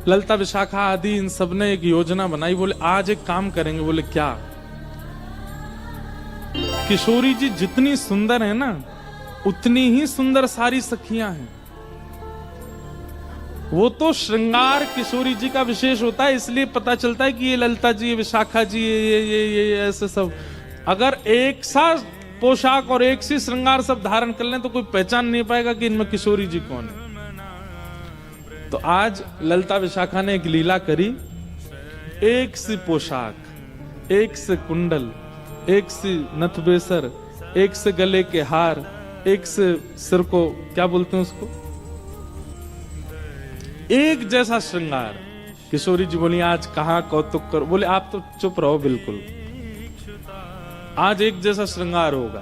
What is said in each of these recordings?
ललिता विशाखा आदि इन सब ने एक योजना बनाई। बोले आज एक काम करेंगे। बोले क्या? किशोरी जी जितनी सुंदर है ना, उतनी ही सुंदर सारी सखियां हैं। वो तो श्रृंगार किशोरी जी का विशेष होता है, इसलिए पता चलता है कि ये ललिता जी, ये विशाखा जी, ये ऐसे सब। अगर एक सा पोशाक और एक सी श्रृंगार सब धारण कर लें तो कोई पहचान नहीं पाएगा कि इनमें किशोरी जी कौन है। तो आज ललिता विशाखा ने एक लीला करी। एक सी पोशाक, एक से कुंडल, एक सी नथबेसर, एक से गले के हार, एक से सिर को क्या बोलते हैं उसको, एक जैसा श्रृंगार। किशोरी जी बोली आज कहां कौतुक करो। बोले आप तो चुप रहो बिल्कुल। आज एक जैसा श्रृंगार होगा,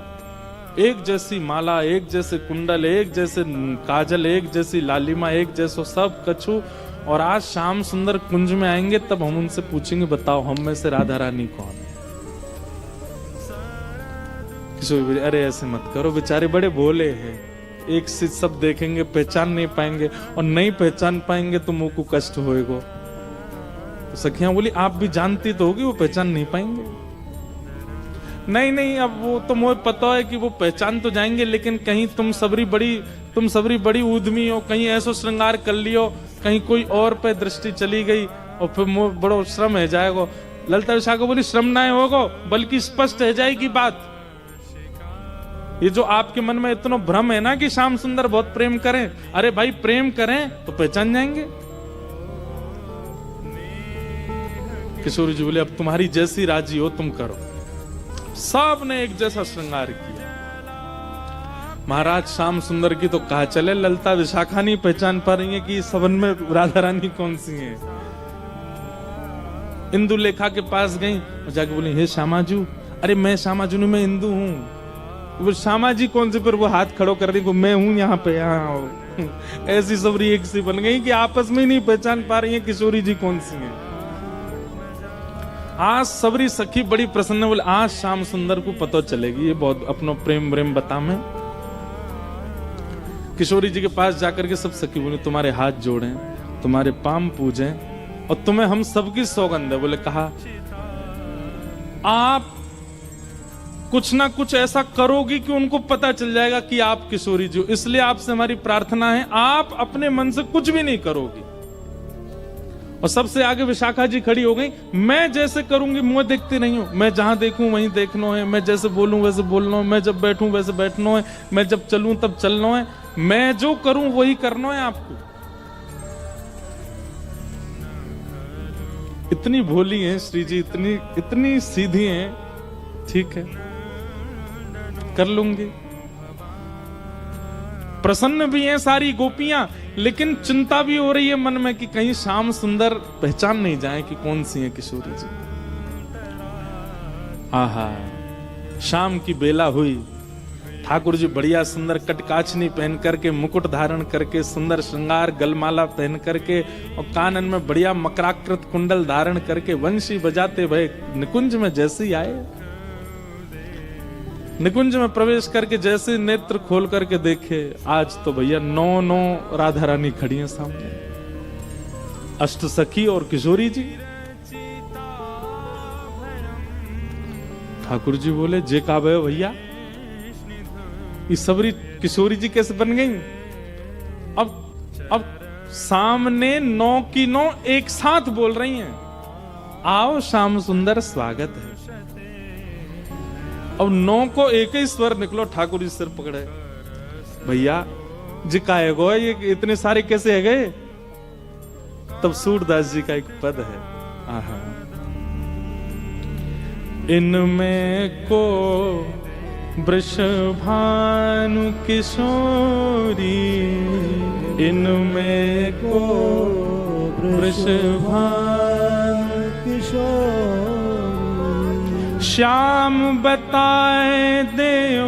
एक जैसी माला, एक जैसे कुंडल, एक जैसे काजल, एक जैसी लालिमा, एक जैसो सब कछु। और आज श्याम सुंदर कुंज में आएंगे तब हम उनसे पूछेंगे बताओ हम में से राधा रानी कौन है। किशोरी बोली अरे ऐसे मत करो, बेचारे बड़े भोले हैं, एक से सब देखेंगे पहचान नहीं पाएंगे, और नहीं पहचान पाएंगे तो मुंह को कष्ट होएगा। तो सखियां बोली आप भी जानती तो होगी वो पहचान नहीं पाएंगे। नहीं नहीं, अब वो तो मुझे पता है कि वो पहचान तो जाएंगे, लेकिन कहीं तुम सबरी बड़ी उद्यमी हो, कहीं ऐसा श्रृंगार कर लियो, कहीं कोई और पे दृष्टि चली गई और फिर मुझे बड़ो श्रम है जाएगा। ललिता विशाखा बोली श्रम ना होगा, बल्कि स्पष्ट है जाएगी बात। ये जो आपके मन में इतना भ्रम है ना कि श्याम सुंदर बहुत प्रेम करें, अरे भाई प्रेम करें तो पहचान जाएंगे। किशोरी जी बोले अब तुम्हारी जैसी राजी हो तुम करो। सब ने एक जैसा श्रृंगार किया। महाराज श्याम सुंदर की तो कहा चले, ललिता विशाखा नहीं पहचान पा रही है कि सबन में राधा रानी कौन सी है। इंदु लेखा के पास गई और जाके बोली हे श्यामाजू। अरे मैं श्यामाजू नहीं, मैं इंदु हूँ। वो श्यामा जी कौन से, पर वो हाथ खड़ो कर रही, मैं हूं यहाँ पे, यहाँ। ऐसी सबरी एक सी बन गई कि आपस में नहीं पहचान पा रही है किशोरी जी कौन सी है। आज सबरी सखी बड़ी प्रसन्न, बोले आज श्याम सुंदर को पता चलेगी, ये बहुत अपनो प्रेम प्रेम बता में। किशोरी जी के पास जाकर के सब सखी बोले तुम्हारे हाथ जोड़े, तुम्हारे पाम पूजे, और तुम्हें हम सबकी सौगंध है। बोले कहा आप कुछ ना कुछ ऐसा करोगी कि उनको पता चल जाएगा कि आप किशोरी जी हो, इसलिए आपसे हमारी प्रार्थना है आप अपने मन से कुछ भी नहीं करोगी। और सबसे आगे विशाखा जी खड़ी हो गई, मैं जैसे करूंगी मुंह देखती नहीं हूं, मैं जहां देखूं वहीं देखना है, मैं जैसे बोलूं वैसे बोलना है, मैं जब बैठूं वैसे बैठना है, मैं जब चलूं तब चलना है, मैं जो करूं वही करना है आपको। इतनी भोली हैं श्री जी, इतनी सीधी हैं, ठीक है कर लूंगी। प्रसन्न भी हैं सारी गोपियां, लेकिन चिंता भी हो रही है मन में कि कहीं श्याम सुंदर पहचान नहीं जाए कि कौन सी है किशोरी जी। आहा शाम की बेला हुई, ठाकुर जी बढ़िया सुंदर कटकाचनी पहन करके, मुकुट धारण करके, सुंदर श्रृंगार गलमाला पहन करके और कानन में बढ़िया मकराकृत कुंडल धारण करके वंशी बजाते भय निकुंज में जैसे ही आए। निकुंज में प्रवेश करके जैसे नेत्र खोल करके देखे, आज तो भैया 9 राधा रानी खड़ी हैं सामने, अष्ट सखी और किशोरी जी। ठाकुर जी बोले जे का भैया ये सबरी किशोरी जी कैसे बन गई। अब सामने 9 की 9 एक साथ बोल रही हैं, आओ श्याम सुंदर स्वागत है। अब 9 को एक ही स्वर निकलो, ठाकुर जी सिर पकड़े, भैया जी का है गो, ये इतने सारे कैसे है गए। तब सूरदास जी का एक पद है, आहा इनमें को वृषभानु किशोरी, इनमें को वृषभानु किशोरी, श्याम बताए देओ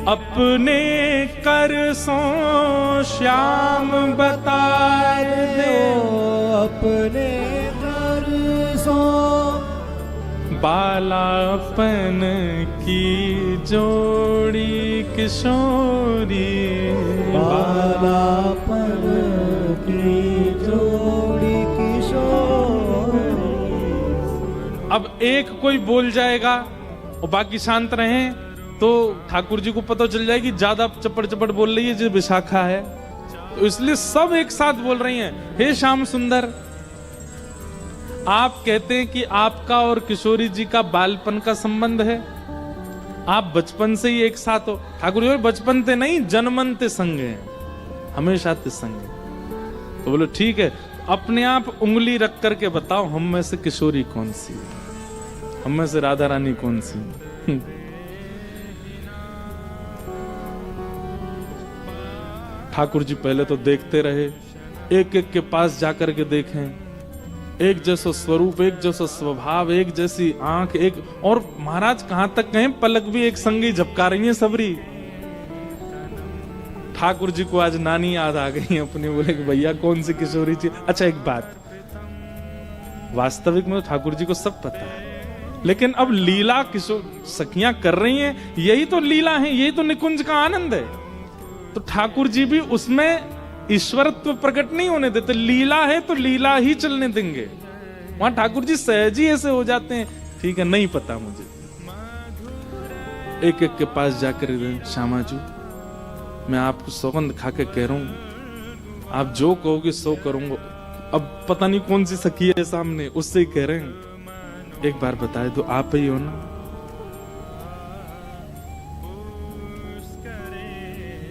अपने कर सो, श्याम बताए देओ अपने कर सो, बालापन की जोड़ी किशोरी, बालापन की जोड़ी अब एक कोई बोल जाएगा और बाकी शांत रहे तो ठाकुर जी को पता चल जाएगी ज्यादा चपड़ चपड़ बोल रही है जो विशाखा है, तो इसलिए सब एक साथ बोल रही हैं, हे श्याम सुंदर। आप कहते हैं कि आपका और किशोरी जी का बालपन का संबंध है, आप बचपन से ही एक साथ हो। ठाकुर जी बचपन ते नहीं जन्मनते संग हैं, हमेशा ते संग हैं। तो बोलो ठीक है, अपने आप उंगली रख करके बताओ हम में से किशोरी कौन सी है, हम में से राधा रानी कौन सी है। ठाकुर जी पहले तो देखते रहे, एक एक के पास जाकर के देखें, एक जैसा स्वरूप, एक जैसा स्वभाव, एक जैसी आंख, एक और महाराज कहां तक कहें पलक भी एक संगी झपका रही है सबरी। ठाकुर जी को आज नानी याद आ गई अपनी, बोले कि भैया कौन सी किशोरी जी। अच्छा एक बात, वास्तविक में तो ठाकुर जी को सब पता है, लेकिन अब लीला किशोर सखियां कर रही हैं, यही तो लीला है, यही तो निकुंज का आनंद है। तो ठाकुर जी भी उसमें ईश्वरत्व प्रकट नहीं होने देते, लीला है तो लीला ही चलने देंगे। वहां ठाकुर जी सहज ही ऐसे हो जाते हैं, ठीक है नहीं पता मुझे। एक एक के पास जाकर श्यामा जी मैं आपको सौगंध खा के कह रहा हूं, आप जो कहोगे सो करूंगा। अब पता नहीं कौन सी सखी है सामने, उससे ही कह रहे हैं, एक बार बताए तो आप ही हो ना।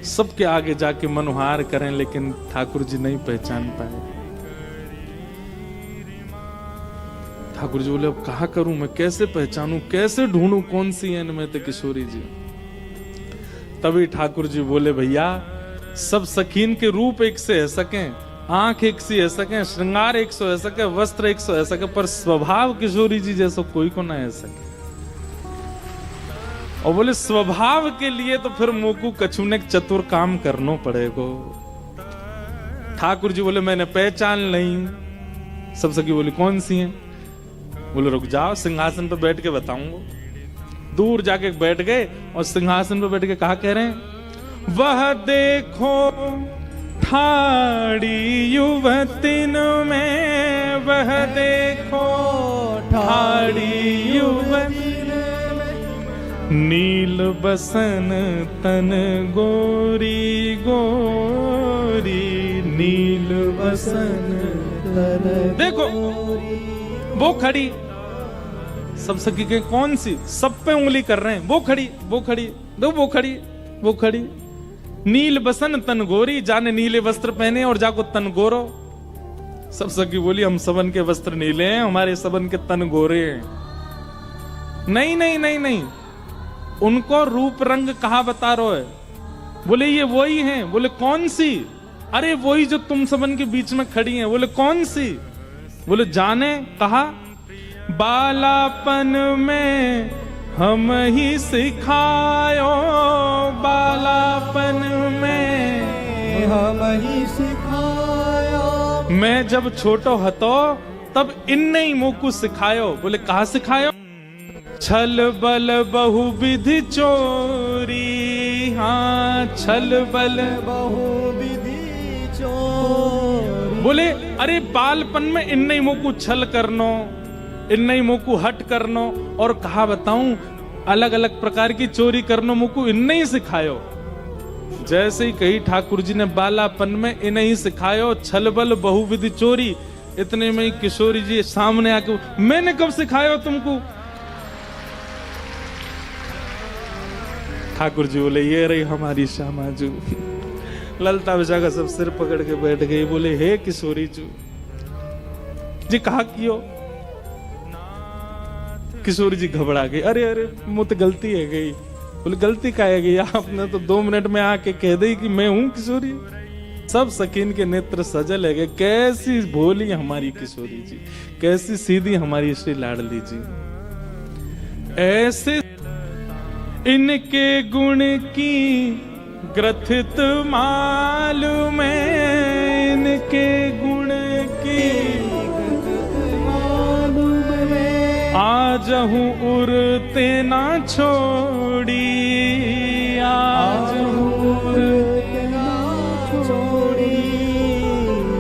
सबके आगे जाके मनोहार करें, लेकिन ठाकुर जी नहीं पहचान पाए। ठाकुर जी बोले अब कहा करूं मैं, कैसे पहचानूं, कैसे ढूंढूं कौन सी है इनमें तो किशोरी जी। तभी ठाकुर जी बोले भैया सब सखीन के रूप एक से है सकें, आंख एक सी है सके, श्रृंगार एक सौ है सके, वस्त्र एक सौ है सके, पर स्वभाव किशोरी जी जैसा कोई को ना है सके। और बोले स्वभाव के लिए तो फिर मोकू कछु ने चतुर काम करना पड़ेगा। ठाकुर जी बोले मैंने पहचान नहीं। सब सखी बोली कौन सी हैं? बोले रुक जाओ सिंहासन पे बैठ के बताऊंगा। दूर जाके बैठ गए और सिंहासन पे बैठ के कहा कह रहे हैं, वह देखो ठाड़ी युवतिन में, वह देखो ठाड़ी युवतिन, नील बसन तन गोरी गोरी, नील बसन तन देखो वो खड़ी। सब सखी के कौन सी? सब पे उंगली कर रहे हैं, वो खड़ी वो खड़ी, दो वो खड़ी वो खड़ी। नील बसन तन गोरी, जाने नीले वस्त्र पहने और जाको तन गोरो। सब सखी बोली हम सबन के वस्त्र नीले हैं, हमारे सबन के तन गोरे हैं। नहीं नहीं नहीं नहीं, उनको रूप रंग कहा बता रहे है? बोले ये वही हैं। बोले कौन सी? अरे वही जो तुम सबन के बीच में खड़ी हैं। बोले कौन सी? बोले जाने कहा बालापन में हम ही सिखायो, बालापन में हम ही सिखायो, मैं जब छोटो हतो तब इनने ही मोकू सिखायो। बोले कहा सिखायो? छल बल बहुविधि चोरी, हाँ छल बल बहुविधि चोरी। बोले अरे बालपन में इनने ही मोकू छल करनो, इनने ही मोकू हट करनो, और कहा बताऊं अलग अलग प्रकार की चोरी करनो मोकू इनने ही सिखायो। जैसे ही कही ठाकुर जी ने बालापन में इन्हें ही सिखायो छल बल बहुविधि चोरी, इतने में ही किशोरी जी सामने आके, मैंने कब सिखायो तुमको? ठाकुर जी बोले ये रही हमारी श्यामा जू। ललता विशाखा सब सिर पकड़ के बैठ गई। बोले हे किशोरी जू जी कहा कियो? किशोरी जी घबरा गई, अरे अरे मुझे गलती है गई। बोले गलती का है गई? आपने तो 2 मिनट में आके कह दी कि मैं हूं किशोरी। सब सकीन के नेत्र सजल है गए, कैसी भोली हमारी किशोरी जी, कैसी सीधी हमारी श्री लाडली जी। ऐसे इनके गुण की ग्रथित मालूम है, इनके गुण की मालूम है, आज हूँ उड़ते ना छोड़,